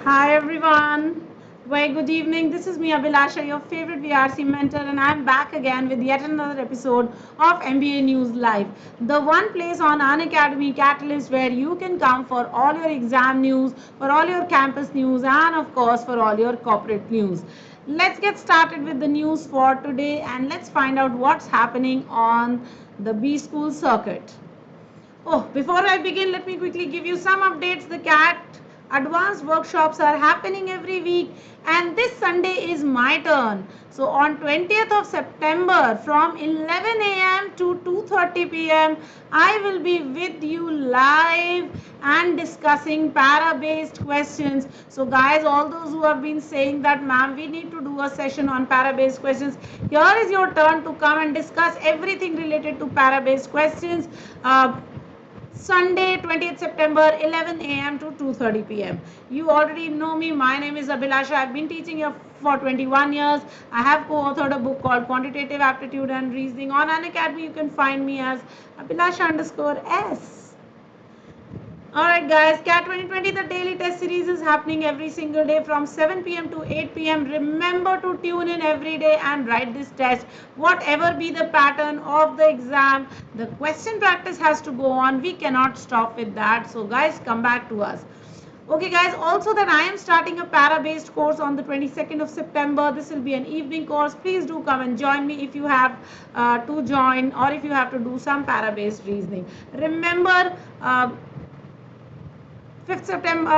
Hi everyone. Very good evening. This is me Abhilasha, your favorite VRC mentor, and I'm back again with yet another episode of MBA News Live, the one place on Unacademy Catalyst where you can come for all your exam news, for all your campus news, and of course for all your corporate news. Let's get started with the news for today and let's find out what's happening on the B School circuit. Oh, before I begin, let me quickly give you some updates. The CAT advanced workshops are happening every week, and this Sunday is my turn. So, on 20th of September from 11 a.m. to 2:30 p.m., I will be with you live and discussing para based questions. So, guys, all those who have been saying that, ma'am, we need to do a session on para based questions, here is your turn to come and discuss everything related to para based questions. Sunday, 20th September, 11 a.m. to 2:30 p.m. You already know me. My name is Abhilasha. I've been teaching here for 21 years. I have co-authored a book called Quantitative Aptitude and Reasoning. On Unacademy, you can find me as Abhilasha_S. Alright guys, CAT 2020, the daily test series is happening every single day from 7 p.m. to 8 p.m. Remember to tune in every day and write this test. Whatever be the pattern of the exam, the question practice has to go on. We cannot stop with that. So guys, come back to us. Okay guys, also that I am starting a para based course on the 22nd of September. This will be an evening course. Please do come and join me if you have to join or if you have to do some para based reasoning. Remember, 5th September,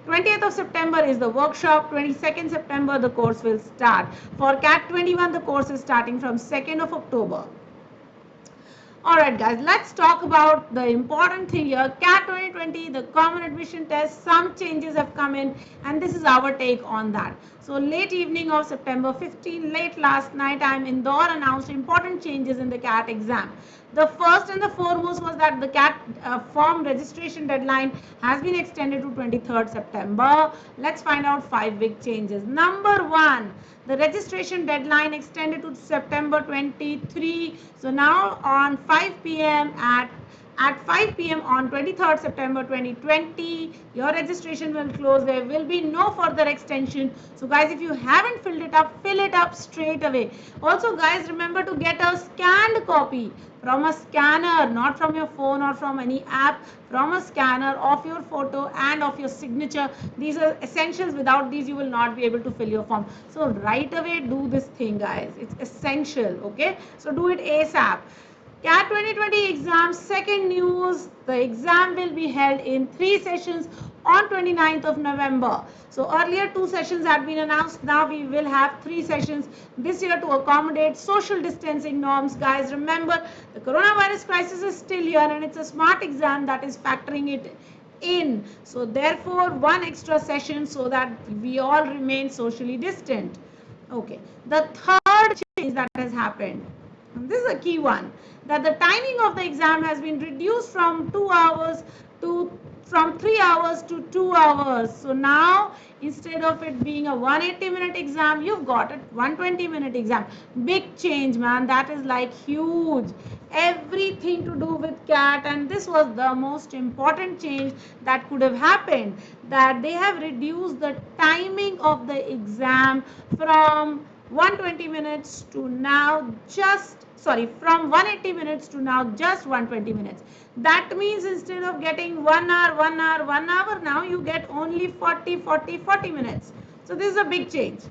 20th of September is the workshop. 22nd September, the course will start. For CAT 21, the course is starting from 2nd of October. Alright guys, let's talk about the important thing here. CAT 2020, the common admission test, some changes have come in and this is our take on that. So late evening of September 15, late last night, I am Indore announced important changes in the CAT exam. The first and the foremost was that the CAT form registration deadline has been extended to 23rd September. Let's find out 5 big changes. Number 1, the registration deadline extended to September 23. So now on 5 p.m. at 5 p.m. on 23rd September 2020, your registration will close. There will be no further extension. So guys, if you haven't filled it up, fill it up straight away. Also guys, remember to get a scanned copy from a scanner, not from your phone or from any app, from a scanner of your photo and of your signature. These are essentials. Without these, you will not be able to fill your form. So right away, do this thing, guys. It's essential, okay? So do it ASAP. CAT 2020 exam, second news, the exam will be held in 3 sessions on 29th of November. So earlier 2 sessions had been announced. Now we will have 3 sessions this year to accommodate social distancing norms. Guys, remember the coronavirus crisis is still here and it's a smart exam that is factoring it in. So therefore 1 extra session so that we all remain socially distant. Okay. The third change that has happened, and this is a key one, that the timing of the exam has been reduced from 2 hours to from 3 hours to 2 hours. So now instead of it being a 180-minute exam, you've got a 120-minute exam. Big change, man. That is like huge. Everything to do with CAT, and this was the most important change that could have happened, that they have reduced the timing of the exam from 120 minutes to now from 180 minutes to now just 120 minutes. That means instead of getting 1 hour, 1 hour, 1 hour, now you get only 40 minutes. So this is a big change.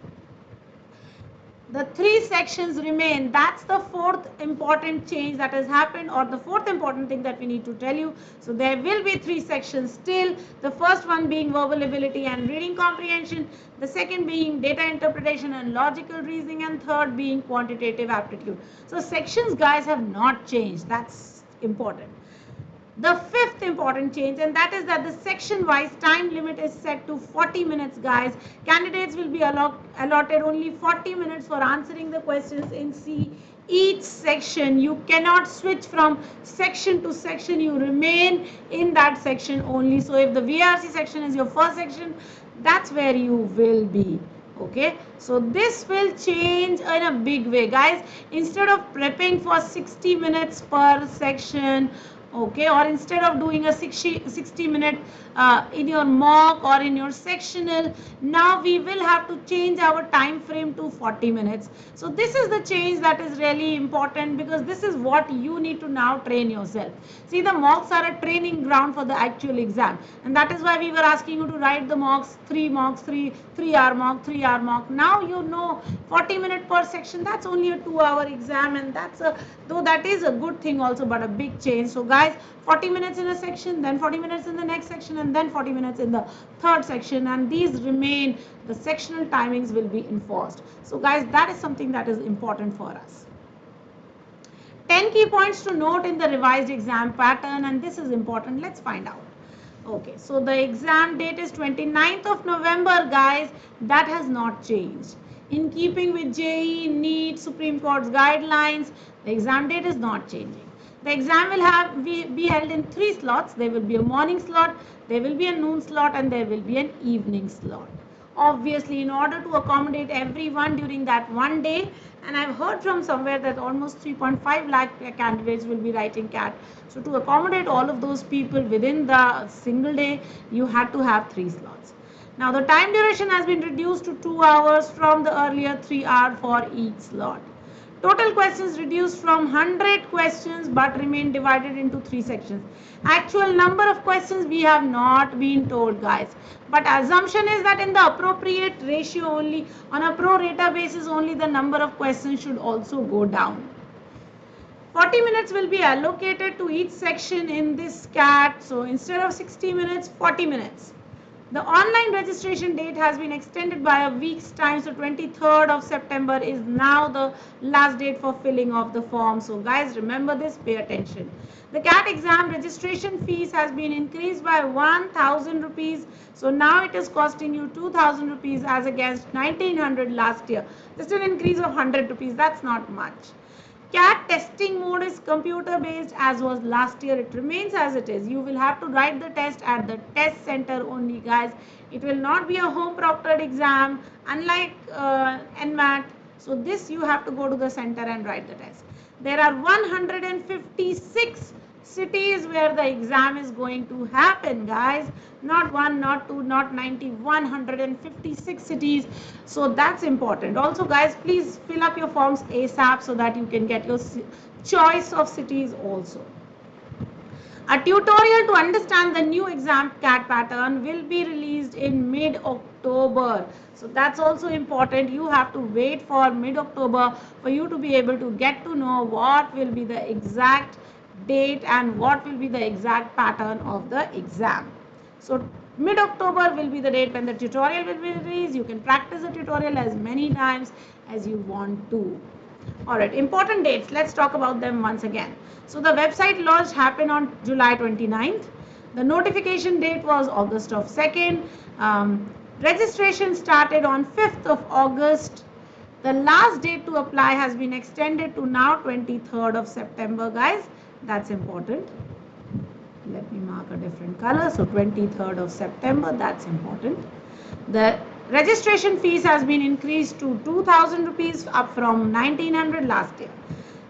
The 3 sections remain. That's the fourth important change that has happened, or the fourth important thing that we need to tell you. So there will be 3 sections still. The first one being verbal ability and reading comprehension, the second being data interpretation and logical reasoning, and third being quantitative aptitude. So sections, guys, have not changed. That's important. The fifth important change, and that is that the section wise time limit is set to 40 minutes, guys. Candidates will be allotted only 40 minutes for answering the questions in each section. You cannot switch from section to section. You remain in that section only. So if the VRC section is your first section, that's where you will be. Okay, so this will change in a big way, guys. Instead of prepping for 60 minutes per section, Okay, or instead of doing a 60 minute in your mock or in your sectional, now we will have to change our time frame to 40 minutes. So this is the change that is really important, because this is what you need to now train yourself. See, the mocks are a training ground for the actual exam, and that is why we were asking you to write the mocks, 3 hour mock, 3 hour mock. Now you know 40 minute per section, that's only a 2 hour exam, and that's a, though that is a good thing also, but a big change. So guys, 40 minutes in a section, then 40 minutes in the next section, and then 40 minutes in the third section, and these remain, the sectional timings will be enforced. So guys, that is something that is important for us. 10 key points to note in the revised exam pattern, and this is important. Let's find out. Okay, so the exam date is 29th of November, guys. That has not changed. In keeping with JEE, NEET, Supreme Court's guidelines, the exam date is not changing. The exam will be held in 3 slots. There will be a morning slot, there will be a noon slot, and there will be an evening slot. Obviously, in order to accommodate everyone during that one day, and I've heard from somewhere that almost 3.5 lakh candidates will be writing CAT. So to accommodate all of those people within the single day, you had to have 3 slots. Now the time duration has been reduced to 2 hours from the earlier 3 hour for each slot. Total questions reduced from 100 questions but remain divided into 3 sections. Actual number of questions we have not been told, guys. But assumption is that in the appropriate ratio only, on a pro rata basis only, the number of questions should also go down. 40 minutes will be allocated to each section in this CAT. So instead of 60 minutes, 40 minutes. The online registration date has been extended by a week's time. So 23rd of September is now the last date for filling of the form. So guys, remember this, pay attention. The CAT exam registration fees has been increased by 1,000 rupees. So now it is costing you 2,000 rupees as against 1,900 last year. Just an increase of 100 rupees. That's not much. CAT testing mode is computer based as was last year. It remains as it is. You will have to write the test at the test center only, guys. It will not be a home proctored exam unlike NMAT. So this you have to go to the center and write the test. There are 156 cities where the exam is going to happen, guys. Not 1, not 2, not 90, 156 cities. So that's important. Also, guys, please fill up your forms ASAP so that you can get your choice of cities also. A tutorial to understand the new exam CAT pattern will be released in mid-October. So that's also important. You have to wait for mid-October for you to be able to get to know what will be the exact date and what will be the exact pattern of the exam. So mid-October will be the date when the tutorial will be released. You can practice the tutorial as many times as you want to. Alright, important dates. Let's talk about them once again. So the website launch happened on July 29th. The notification date was August of 2nd. Registration started on 5th of August. The last date to apply has been extended to now 23rd of September, guys. That's important. Let me mark a different color. So 23rd of September, that's important. The registration fees has been increased to 2,000 rupees up from 1,900 last year.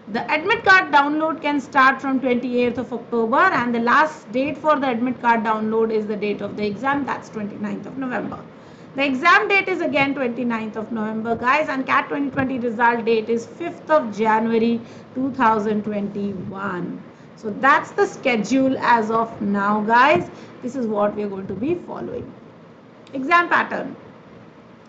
The admit card download can start from 28th of October, and the last date for the admit card download is the date of the exam, that's 29th of November. The exam date is again 29th of November, guys, and CAT 2020 result date is 5th of January 2021. So that's the schedule as of now, guys. This is what we are going to be following. Exam pattern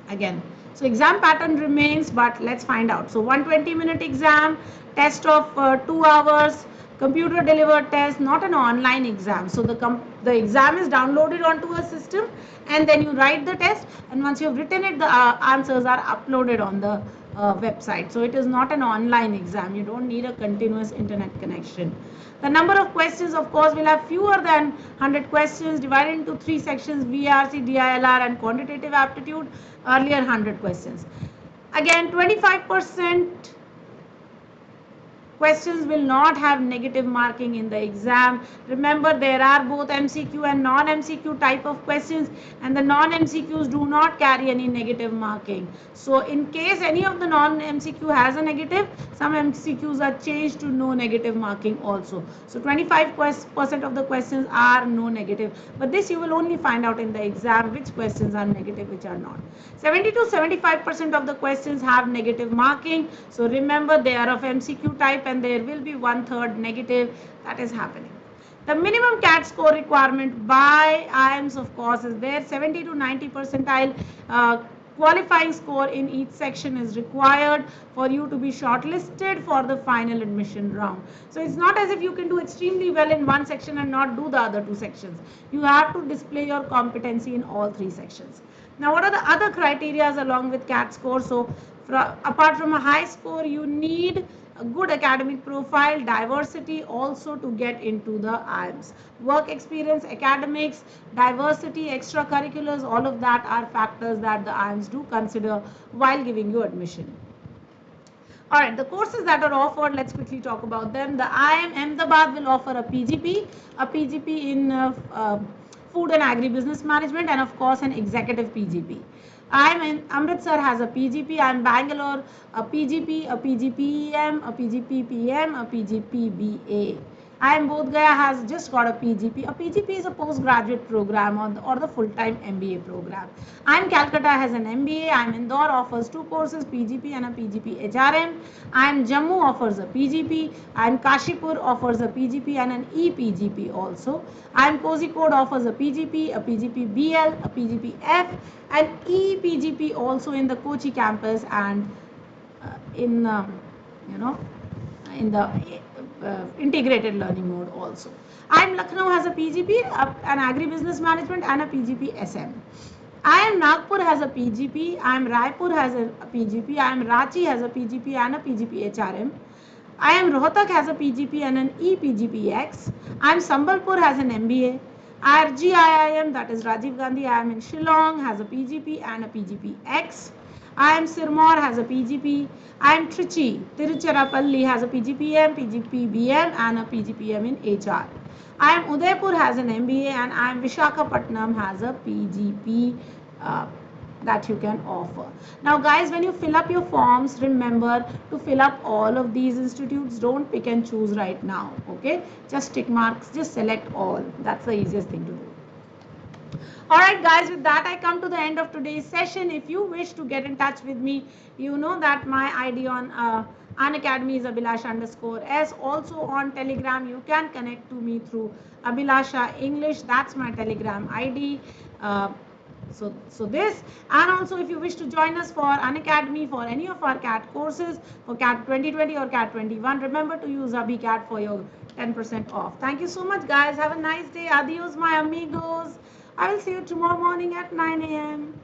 again. So exam pattern remains, but let's find out. So 120-minute exam, test of 2 hours, computer delivered test, not an online exam. So the exam is downloaded onto a system, and then you write the test, and once you've written it, the answers are uploaded on the website. So it is not an online exam. You don't need a continuous internet connection. The number of questions, of course, will have fewer than 100 questions divided into 3 sections: VRC, DILR, and quantitative aptitude. Earlier 100 questions. Again, 25% questions will not have negative marking in the exam. Remember, there are both MCQ and non-MCQ type of questions, and the non-MCQs do not carry any negative marking. So in case any of the non-MCQ has a negative, some MCQs are changed to no negative marking also. So 25% of the questions are no negative, but this you will only find out in the exam which questions are negative, which are not. 70 to 75% of the questions have negative marking. So remember, they are of MCQ type and there will be 1/3 negative that is happening. The minimum CAT score requirement by IIMS, of course, is there. 70 to 90 percentile qualifying score in each section is required for you to be shortlisted for the final admission round. So it's not as if you can do extremely well in one section and not do the other two sections. You have to display your competency in all three sections. Now, what are the other criteria along with CAT score? So apart from a high score, you need a good academic profile, diversity also to get into the IIMS. Work experience, academics, diversity, extracurriculars, all of that are factors that the IIMS do consider while giving you admission. All right, the courses that are offered, let's quickly talk about them. The IIM Ahmedabad will offer a PGP in Food and Agribusiness Management, and of course an executive PGP. IIM in Amritsar has a PGP, IIM Bangalore a PGP, a PGPEM, a PGPPM, a PGPBA. IIM Bodh Gaya has just got a PGP. A PGP is a postgraduate program or the full-time MBA program. IIM Calcutta has an MBA. IIM Indore offers two courses, PGP and a PGP HRM. IIM Jammu offers a PGP. IIM Kashipur offers a PGP and an ePGP also. IIM Kozhikode offers a PGP, a PGP-BL, a PGP-F, and ePGP also in the Kochi campus and in the integrated learning mode also. IIM Lucknow has a PGP, an agribusiness management, and a PGP SM. IIM Nagpur has a PGP, IIM Raipur has a PGP, IIM Ranchi has a PGP and a PGP HRM. IIM Rohtak has a PGP and an ePGPX. IIM Sambalpur has an MBA. RGIIM, that is Rajiv Gandhi IIM in Shillong, has a PGP and a PGPX. IIM Sirmaur has a PGP. IIM Trichy, Tiruchirappalli has a PGPM, PGPBM and a PGPM in HR. IIM Udaipur has an MBA and IIM Vishakhapatnam has a PGP that you can offer. Now guys, when you fill up your forms, remember to fill up all of these institutes. Don't pick and choose right now, okay? Just tick marks, just select all. That's the easiest thing to do. Alright guys, with that I come to the end of today's session. If you wish to get in touch with me, you know that my ID on Unacademy is Abhilasha_S. Also on Telegram, you can connect to me through Abhilasha English. That's my Telegram ID. So this, and also if you wish to join us for Unacademy for any of our CAT courses, for CAT 2020 or CAT 21, remember to use AbhiCAT for your 10% off. Thank you so much guys. Have a nice day. Adios my amigos. I will see you tomorrow morning at 9 a.m.